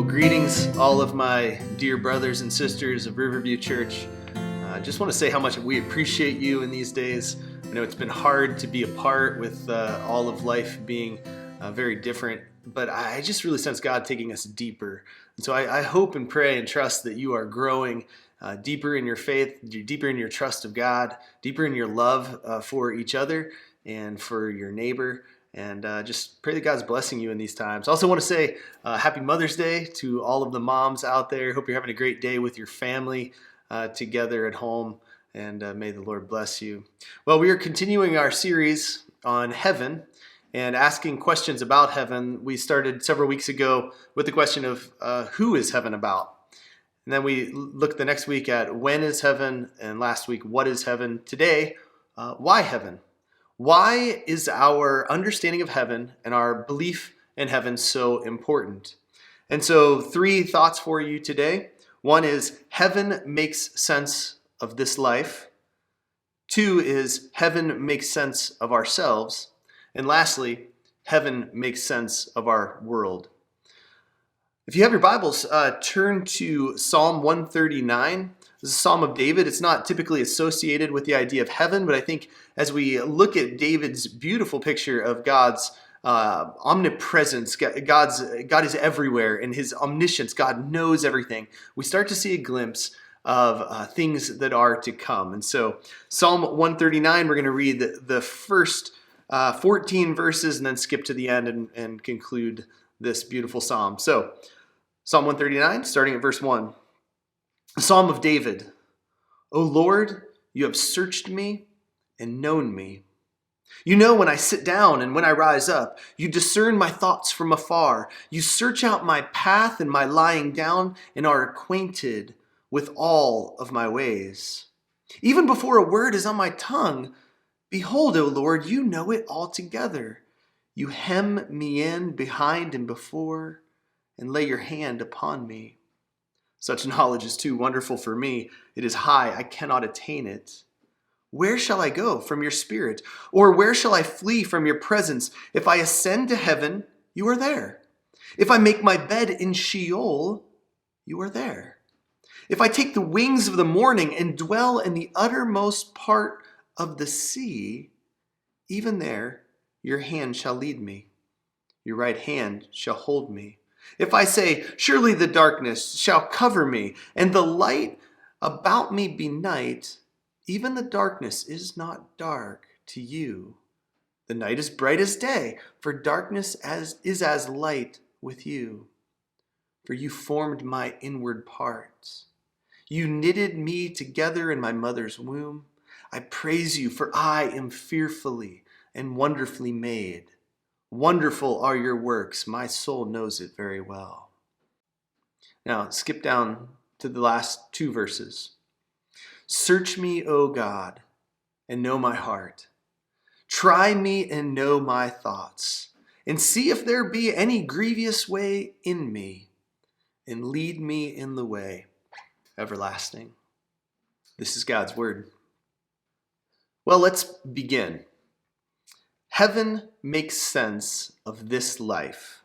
Greetings, all of my dear brothers and sisters of Riverview Church. I just want to say how much we appreciate you in these days. I know it's been hard to be apart with all of life being very different, but I just really sense God taking us deeper. And so I hope and pray and trust that you are growing deeper in your faith, deeper in your trust of God, deeper in your love for each other and for your neighbor. And just pray that God's blessing you in these times. I also want to say happy Mother's Day to all of the moms out there. Hope you're having a great day with your family together at home, and may the Lord bless you. Well, we are continuing our series on heaven and asking questions about heaven. We started several weeks ago with the question of who is heaven about? And then we looked the next week at when is heaven, and last week, what is heaven? Today, why heaven? Why is our understanding of heaven and our belief in heaven so important? And so 3 thoughts for you today. One is heaven makes sense of this life. 2 is heaven makes sense of ourselves. And lastly, heaven makes sense of our world. If you have your Bibles, turn to Psalm 139. This is a Psalm of David. It's not typically associated with the idea of heaven, but I think as we look at David's beautiful picture of God's omnipresence, God is everywhere, and his omniscience, God knows everything, we start to see a glimpse of things that are to come. And so Psalm 139, we're going to read the first 14 verses and then skip to the end and conclude this beautiful psalm. So Psalm 139, starting at verse 1. Psalm of David. O Lord, you have searched me and known me. You know when I sit down and when I rise up. You discern my thoughts from afar. You search out my path and my lying down and are acquainted with all of my ways. Even before a word is on my tongue, behold, O Lord, you know it altogether. You hem me in behind and before and lay your hand upon me. Such knowledge is too wonderful for me. It is high, I cannot attain it. Where shall I go from your spirit? Or where shall I flee from your presence? If I ascend to heaven, you are there. If I make my bed in Sheol, you are there. If I take the wings of the morning and dwell in the uttermost part of the sea, even there your hand shall lead me. Your right hand shall hold me. If I say, surely the darkness shall cover me, and the light about me be night, even the darkness is not dark to you. The night is bright as day, for darkness is as light with you. For you formed my inward parts. You knitted me together in my mother's womb. I praise you, for I am fearfully and wonderfully made. Wonderful are your works. My soul knows it very well. Now, skip down to the last 2 verses. Search me, O God, and know my heart. Try me and know my thoughts, and see if there be any grievous way in me, and lead me in the way everlasting. This is God's word. Well, let's begin. Heaven makes sense of this life.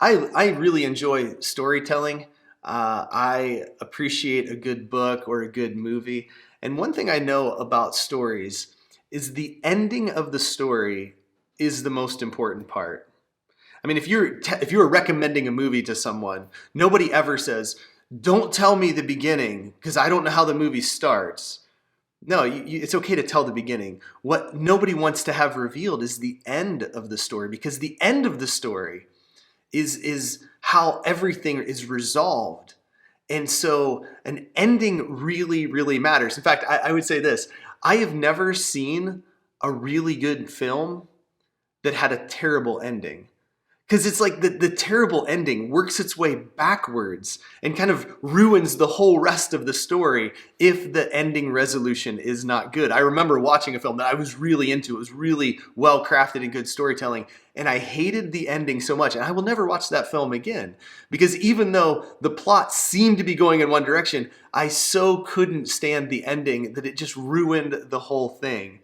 I really enjoy storytelling. I appreciate a good book or a good movie. And one thing I know about stories is the ending of the story is the most important part. I mean, if you're recommending a movie to someone, nobody ever says, don't tell me the beginning because I don't know how the movie starts. No, it's okay to tell the beginning. What nobody wants to have revealed is the end of the story, because the end of the story is how everything is resolved. And so an ending really, really matters. In fact, I would say this. I have never seen a really good film that had a terrible ending. Because it's like the terrible ending works its way backwards and kind of ruins the whole rest of the story if the ending resolution is not good. I remember watching a film that I was really into. It was really well crafted and good storytelling. And I hated the ending so much. And I will never watch that film again. Because even though the plot seemed to be going in one direction, I so couldn't stand the ending that it just ruined the whole thing.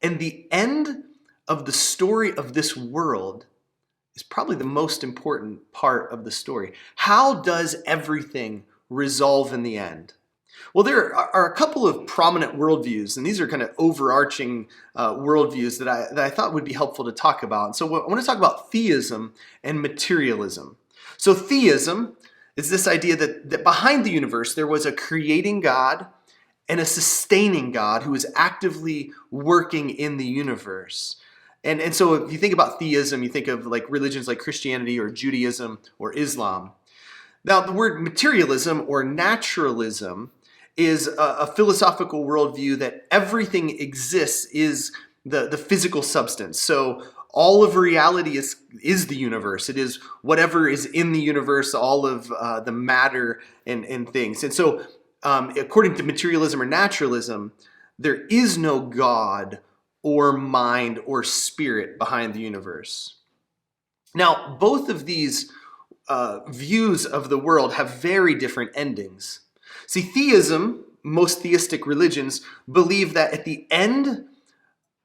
And the end of the story of this world is probably the most important part of the story. How does everything resolve in the end? Well, there are a couple of prominent worldviews, and these are kind of overarching worldviews that I thought would be helpful to talk about. And so I want to talk about theism and materialism. So theism is this idea that behind the universe there was a creating God and a sustaining God who is actively working in the universe. And so if you think about theism, you think of like religions like Christianity or Judaism or Islam. Now, the word materialism or naturalism is a philosophical worldview that everything exists is the physical substance. So all of reality is the universe. It is whatever is in the universe, all of the matter and things. And so according to materialism or naturalism, there is no God or mind or spirit behind the universe. Now, both of these views of the world have very different endings. See, theism, most theistic religions, believe that at the end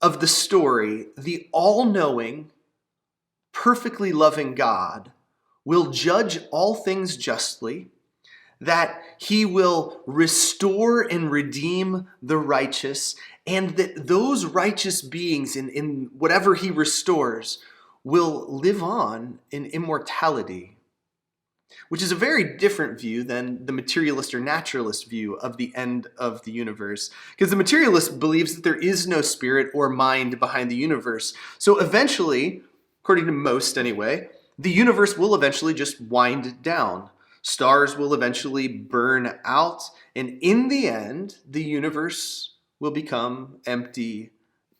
of the story, the all-knowing, perfectly loving God will judge all things justly, that he will restore and redeem the righteous, and that those righteous beings in whatever he restores will live on in immortality, which is a very different view than the materialist or naturalist view of the end of the universe. Because the materialist believes that there is no spirit or mind behind the universe. So eventually, according to most anyway, the universe will eventually just wind down. Stars will eventually burn out, and in the end, the universe will become empty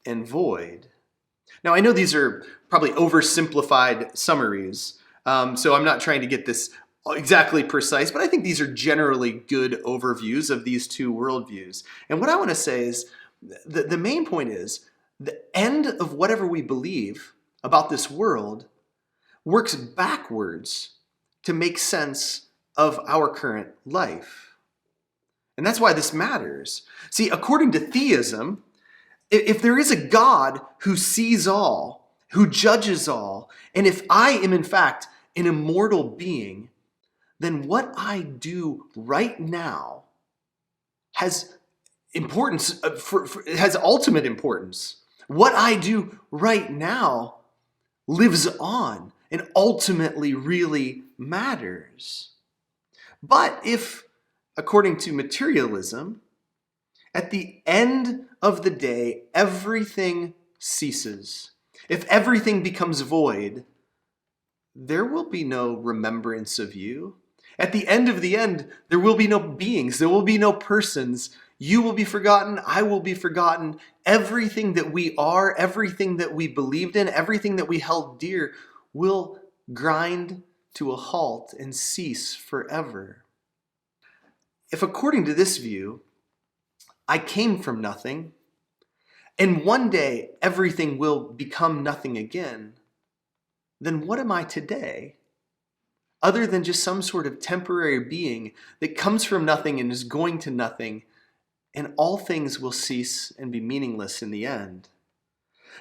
and void. Now, I know these are probably oversimplified summaries, so I'm not trying to get this exactly precise, but I think these are generally good overviews of these two worldviews. And what I want to say is the main point is the end of whatever we believe about this world works backwards to make sense of our current life. And that's why this matters. See, according to theism, if there is a God who sees all, who judges all, and if I am in fact an immortal being, then what I do right now has importance, has ultimate importance. What I do right now lives on and ultimately really matters. But if, according to materialism, at the end of the day, everything ceases, if everything becomes void, there will be no remembrance of you. At the end of the end, there will be no beings, there will be no persons. You will be forgotten, I will be forgotten. Everything that we are, everything that we believed in, everything that we held dear will grind to a halt and cease forever. If according to this view, I came from nothing, and one day everything will become nothing again, then what am I today? Other than just some sort of temporary being that comes from nothing and is going to nothing, and all things will cease and be meaningless in the end.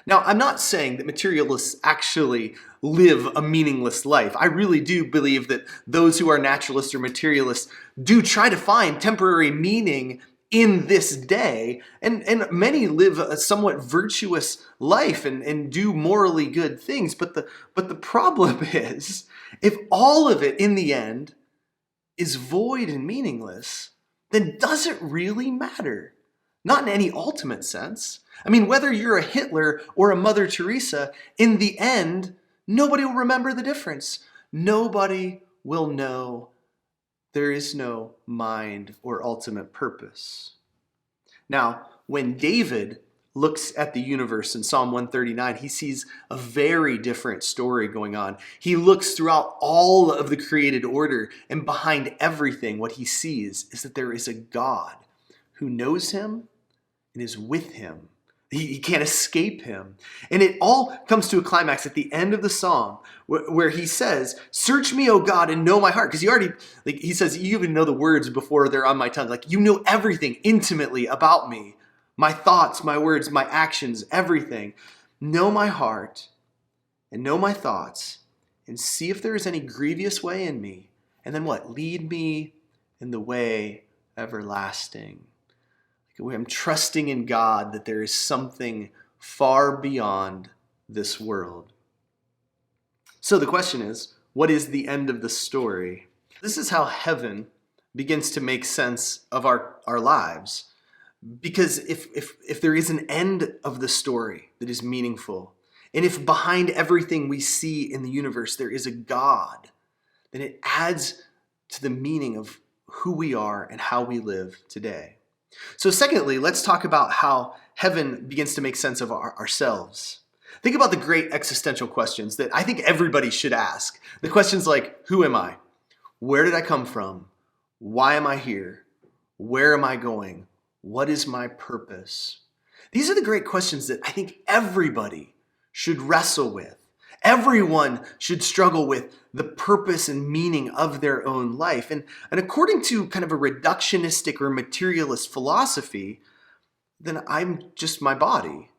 Now, I'm not saying that materialists actually live a meaningless life. I really do believe that those who are naturalists or materialists do try to find temporary meaning in this day, and many live a somewhat virtuous life and do morally good things. But the problem is, if all of it in the end is void and meaningless, then does it really matter? Not in any ultimate sense. I mean, whether you're a Hitler or a Mother Teresa, in the end, nobody will remember the difference. Nobody will know. There is no mind or ultimate purpose. Now, when David looks at the universe in Psalm 139, he sees a very different story going on. He looks throughout all of the created order, and behind everything, what he sees is that there is a God who knows him and is with him. He can't escape him. And it all comes to a climax at the end of the psalm where he says, "Search me, O God, and know my heart." Because he says, you even know the words before they're on my tongue. Like, you know everything intimately about me. My thoughts, my words, my actions, everything. Know my heart and know my thoughts, and see if there is any grievous way in me. And then what? Lead me in the way everlasting. I'm trusting in God that there is something far beyond this world. So the question is, what is the end of the story? This is how heaven begins to make sense of our lives. Because if there is an end of the story that is meaningful, and if behind everything we see in the universe there is a God, then it adds to the meaning of who we are and how we live today. So secondly, let's talk about how heaven begins to make sense of ourselves. Think about the great existential questions that I think everybody should ask. The questions like, who am I? Where did I come from? Why am I here? Where am I going? What is my purpose? These are the great questions that I think everybody should wrestle with. Everyone should struggle with the purpose and meaning of their own life. And according to kind of a reductionistic or materialist philosophy, then I'm just my body.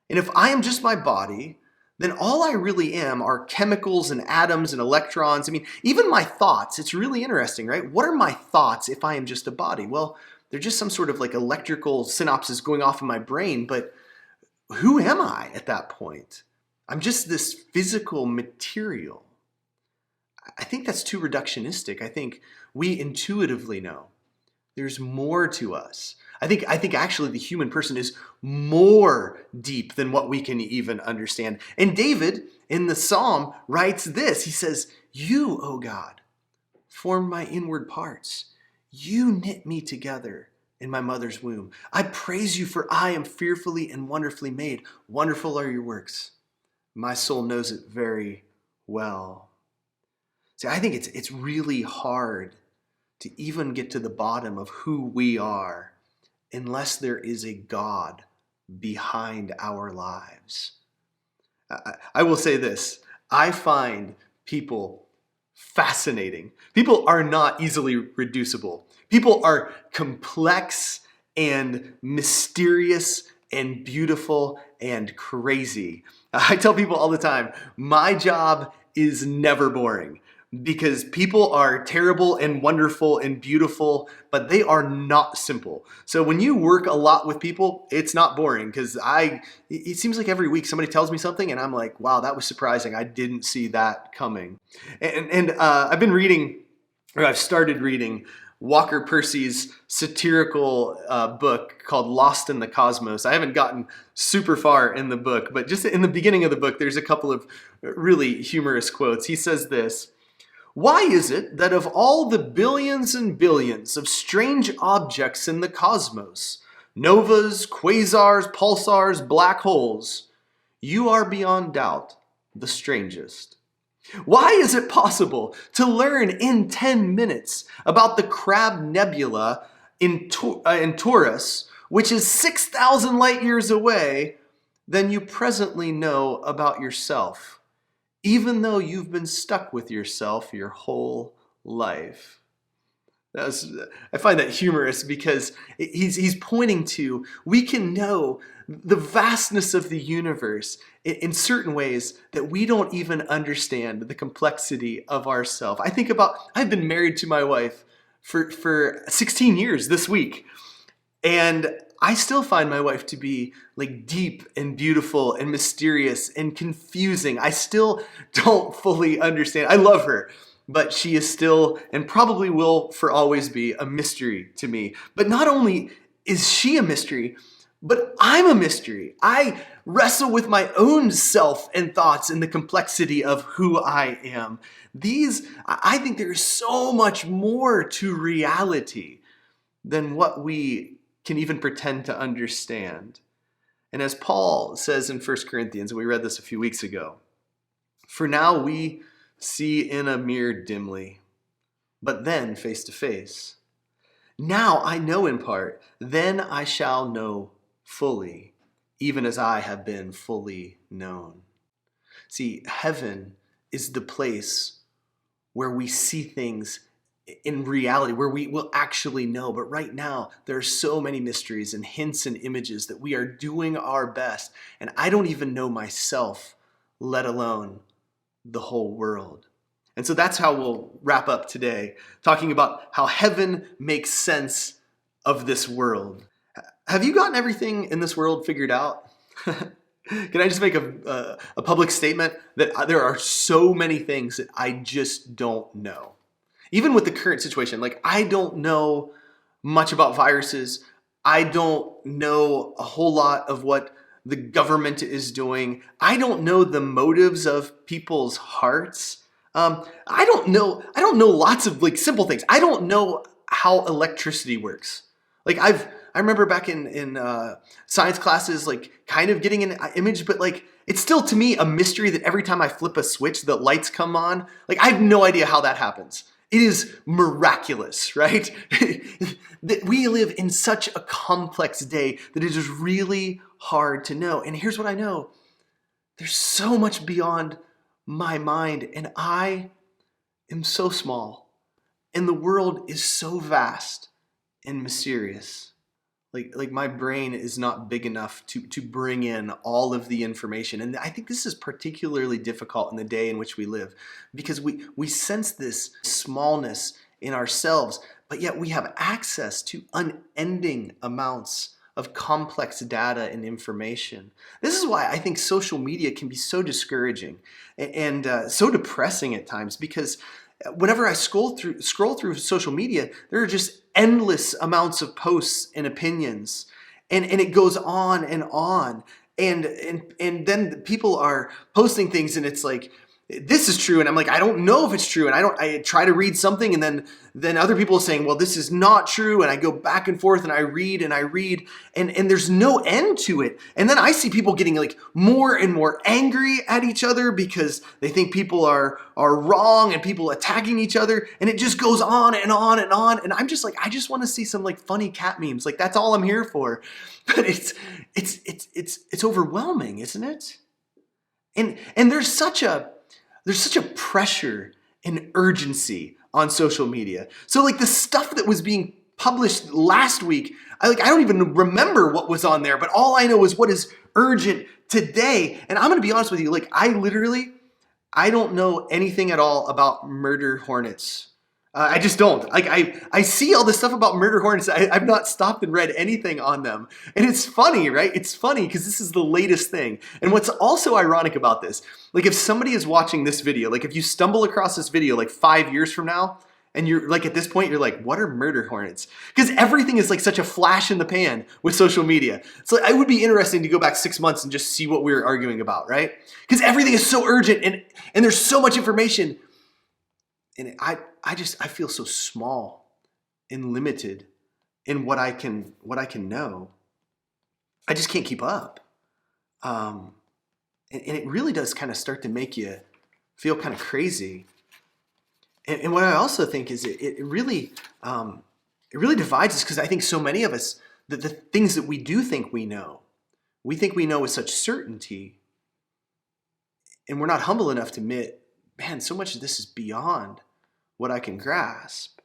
And if I am just my body, then all I really am are chemicals and atoms and electrons. I mean, even my thoughts, it's really interesting, right? What are my thoughts if I am just a body? Well, they're just some sort of like electrical synapses going off in my brain, but who am I at that point? I'm just this physical material. I think that's too reductionistic. I think we intuitively know there's more to us. I think actually the human person is more deep than what we can even understand. And David in the Psalm writes this. He says, "You, O God, formed my inward parts. You knit me together in my mother's womb. I praise you, for I am fearfully and wonderfully made. Wonderful are your works. My soul knows it very well." See, I think it's really hard to even get to the bottom of who we are unless there is a God behind our lives. I will say this. I find people fascinating. People are not easily reducible. People are complex and mysterious and beautiful and crazy. I tell people all the time, my job is never boring because people are terrible and wonderful and beautiful, but they are not simple. So when you work a lot with people, it's not boring because it seems like every week somebody tells me something and I'm like, wow, that was surprising. I didn't see that coming. And I've started reading Walker Percy's satirical book called Lost in the Cosmos. I haven't gotten super far in the book, but just in the beginning of the book, there's a couple of really humorous quotes. He says this: "Why is it that of all the billions and billions of strange objects in the cosmos, novas, quasars, pulsars, black holes, you are beyond doubt the strangest? Why is it possible to learn in 10 minutes about the Crab Nebula in Taurus, which is 6,000 light years away, than you presently know about yourself, even though you've been stuck with yourself your whole life?" I find that humorous because he's pointing to, we can know the vastness of the universe in certain ways that we don't even understand the complexity of ourselves. I've been married to my wife for 16 years this week, and I still find my wife to be like deep and beautiful and mysterious and confusing. I still don't fully understand. I love her, but she is still, and probably will for always be, a mystery to me. But not only is she a mystery, but I'm a mystery. I wrestle with my own self and thoughts and the complexity of who I am. I think there's so much more to reality than what we can even pretend to understand. And as Paul says in 1 Corinthians, and we read this a few weeks ago, "For now we see in a mirror dimly, but then face to face. Now I know in part, then I shall know fully, even as I have been fully known." See, heaven is the place where we see things in reality, where we will actually know. But right now, there are so many mysteries and hints and images that we are doing our best. And I don't even know myself, let alone the whole world. And so that's how we'll wrap up today, talking about how heaven makes sense of this world. Have you gotten everything in this world figured out? Can I just make a public statement that there are so many things that I just don't know? Even with the current situation, like I don't know much about viruses. I don't know a whole lot of what the government is doing. I don't know the motives of people's hearts. I don't know lots of like simple things. I don't know how electricity works. Like I remember back in science classes, like kind of getting an image, but like it's still to me a mystery that every time I flip a switch, the lights come on. Like I have no idea how that happens. It is miraculous, right? That we live in such a complex day that it is really hard to know. And here's what I know. There's so much beyond my mind, and I am so small, and the world is so vast and mysterious. Like my brain is not big enough to bring in all of the information. And I think this is particularly difficult in the day in which we live, because we sense this smallness in ourselves, but yet we have access to unending amounts of complex data and information. This is why I think social media can be so discouraging and so depressing at times, because whenever I scroll through social media, there are just endless amounts of posts and opinions, and it goes on and on, and then people are posting things, and it's like, this is true, and I'm like, I don't know if it's true, and I try to read something, and then other people are saying, well, this is not true, and I go back and forth, and I read, and there's no end to it. And then I see people getting like more and more angry at each other because they think people are wrong, and people attacking each other, and it just goes on and on and on. And I'm just like, I just want to see some like funny cat memes. Like that's all I'm here for. But it's overwhelming, isn't it? And there's such a pressure and urgency on social media. So like the stuff that was being published last week, I don't even remember what was on there, but all I know is what is urgent today. And I'm going to be honest with you, like I don't know anything at all about murder hornets. I just don't. Like I see all this stuff about murder hornets. I've not stopped and read anything on them. And it's funny, right? It's funny because this is the latest thing. And what's also ironic about this, like if somebody is watching this video, like if you stumble across this video like 5 years from now, and you're like at this point, you're like, what are murder hornets? Because everything is like such a flash in the pan with social media. So it would be interesting to go back 6 months and just see what we were arguing about, right? Because everything is so urgent and there's so much information. And I feel so small and limited in what I can know. I just can't keep up. And it really does kind of start to make you feel kind of crazy. And what I also think is it really divides us, because I think so many of us, the things that we do think we know with such certainty, and we're not humble enough to admit, man, so much of this is beyond what I can grasp.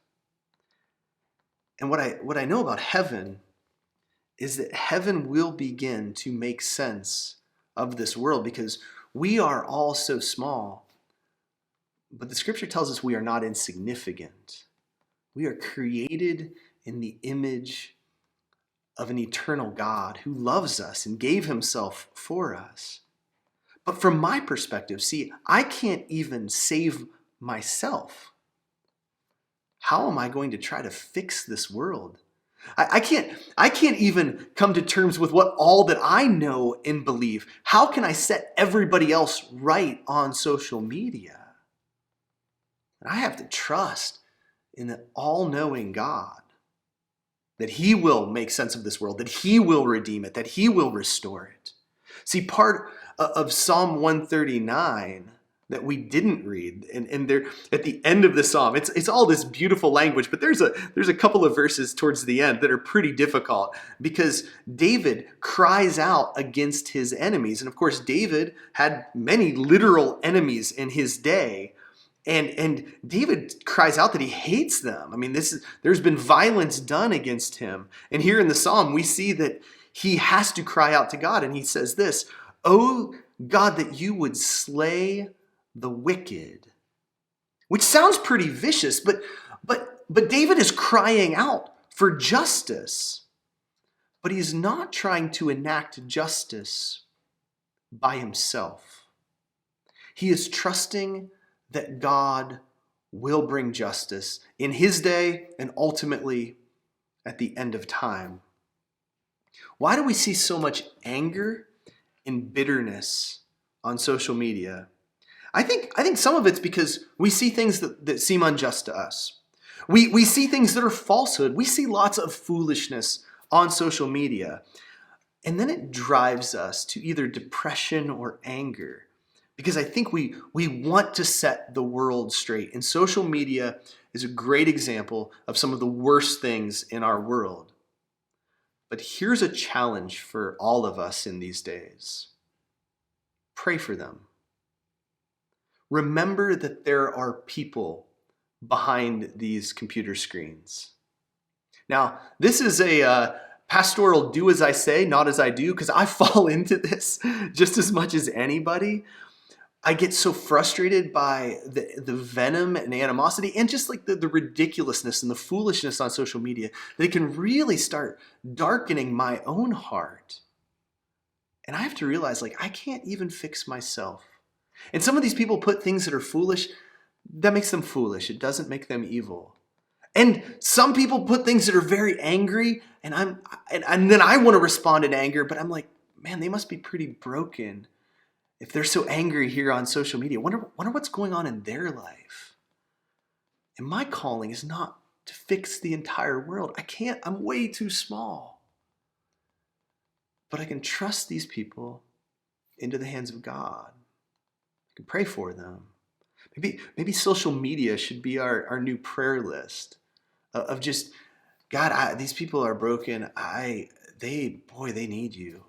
And what I know about heaven is that heaven will begin to make sense of this world, because we are all so small. But the scripture tells us we are not insignificant. We are created in the image of an eternal God who loves us and gave himself for us. But from my perspective, see, I can't even save myself. How am I going to try to fix this world? I can't even come to terms with what all that I know and believe. How can I set everybody else right on social media? And I have to trust in the all-knowing God, that he will make sense of this world, that he will redeem it, that he will restore it. See, part of Psalm 139 that we didn't read, and there at the end of the psalm, it's all this beautiful language, but there's a couple of verses towards the end that are pretty difficult, because David cries out against his enemies. And of course, David had many literal enemies in his day. And David cries out that he hates them. I mean, there's been violence done against him. And here in the psalm, we see that he has to cry out to God. And he says this, "Oh God, that you would slay the wicked. Which sounds pretty vicious, but David is crying out for justice. But he's not trying to enact justice by himself. He is trusting that God will bring justice in his day and ultimately at the end of time. Why do we see so much anger and bitterness on social media? I think some of it's because we see things that seem unjust to us. We see things that are falsehood. We see lots of foolishness on social media. And then it drives us to either depression or anger. Because I think we want to set the world straight. And social media is a great example of some of the worst things in our world. But here's a challenge for all of us in these days. Pray for them. Remember that there are people behind these computer screens. Now, this is a pastoral do as I say, not as I do, because I fall into this just as much as anybody. I get so frustrated by the venom and animosity and just like the ridiculousness and the foolishness on social media that it can really start darkening my own heart. And I have to realize, like, I can't even fix myself. And some of these people put things that are foolish, that makes them foolish. It doesn't make them evil. And some people put things that are very angry, and then I want to respond in anger, but I'm like, man, they must be pretty broken if they're so angry here on social media. Wonder what's going on in their life. And my calling is not to fix the entire world. I can't. I'm way too small. But I can trust these people into the hands of God. I can pray for them. Maybe social media should be our new prayer list of just, God, these people are broken. They need you.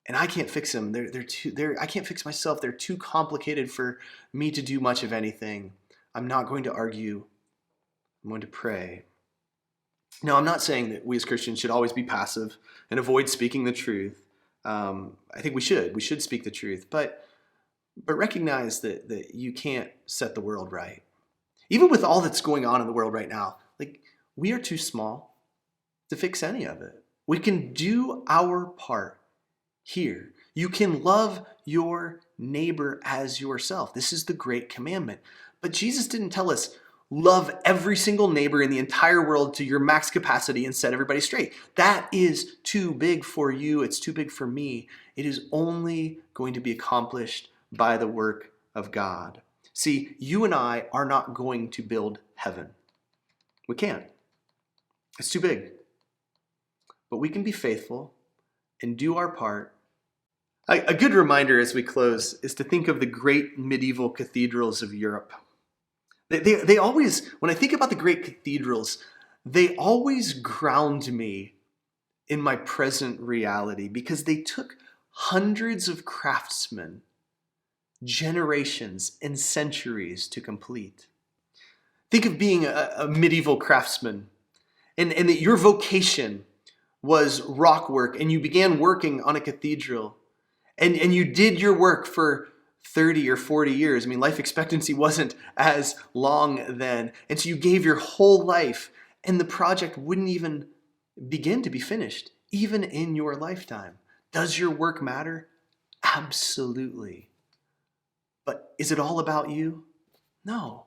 And I can't fix them. I can't fix myself. They're too complicated for me to do much of anything. I'm not going to argue. I'm going to pray. Now, I'm not saying that we as Christians should always be passive and avoid speaking the truth. I think we should speak the truth, but recognize that you can't set the world right. Even with all that's going on in the world right now, like, we are too small to fix any of it. We can do our part here. You can love your neighbor as yourself. This is the great commandment. But Jesus didn't tell us, love every single neighbor in the entire world to your max capacity and set everybody straight. That is too big for you. It's too big for me. It is only going to be accomplished by the work of God. See, you and I are not going to build heaven. We can't. It's too big. But we can be faithful and do our part. A good reminder as we close is to think of the great medieval cathedrals of Europe. They always, when I think about the great cathedrals, they always ground me in my present reality because they took hundreds of craftsmen, generations and centuries to complete. Think of being a medieval craftsman and that your vocation was rock work and you began working on a cathedral and you did your work for 30 or 40 years. I mean, life expectancy wasn't as long then. And so you gave your whole life and the project wouldn't even begin to be finished, even in your lifetime. Does your work matter? Absolutely. But is it all about you? No.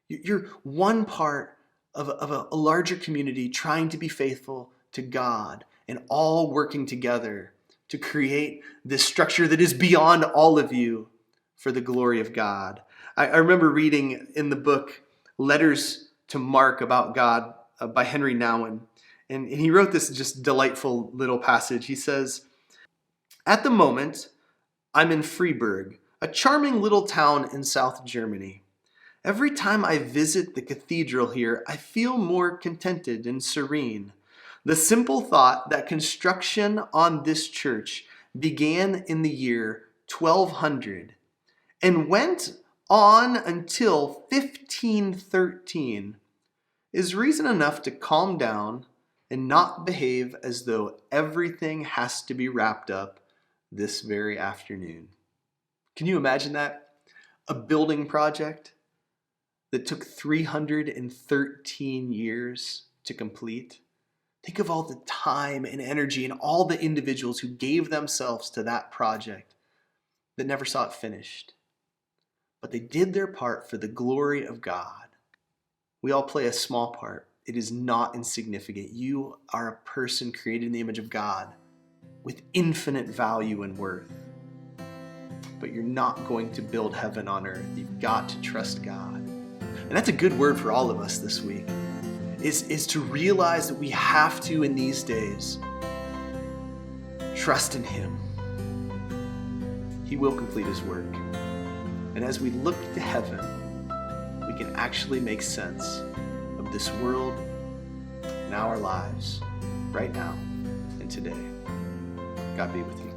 You're one part of a larger community trying to be faithful to God and all working together to create this structure that is beyond all of you for the glory of God. I remember reading in the book Letters to Mark about God by Henry Nouwen. And he wrote this just delightful little passage. He says, "At the moment, I'm in Freiburg, a charming little town in South Germany. Every time I visit the cathedral here, I feel more contented and serene. The simple thought that construction on this church began in the year 1200 and went on until 1513 is reason enough to calm down and not behave as though everything has to be wrapped up this very afternoon." Can you imagine that? a building project that took 313 years to complete. Think of all the time and energy and all the individuals who gave themselves to that project that never saw it finished. But they did their part for the glory of God. We all play a small part. It is not insignificant. You are a person created in the image of God with infinite value and worth. But you're not going to build heaven on earth. You've got to trust God. And that's a good word for all of us this week, is to realize that we have to, in these days, trust in Him. He will complete His work. And as we look to heaven, we can actually make sense of this world and our lives right now and today. God be with you.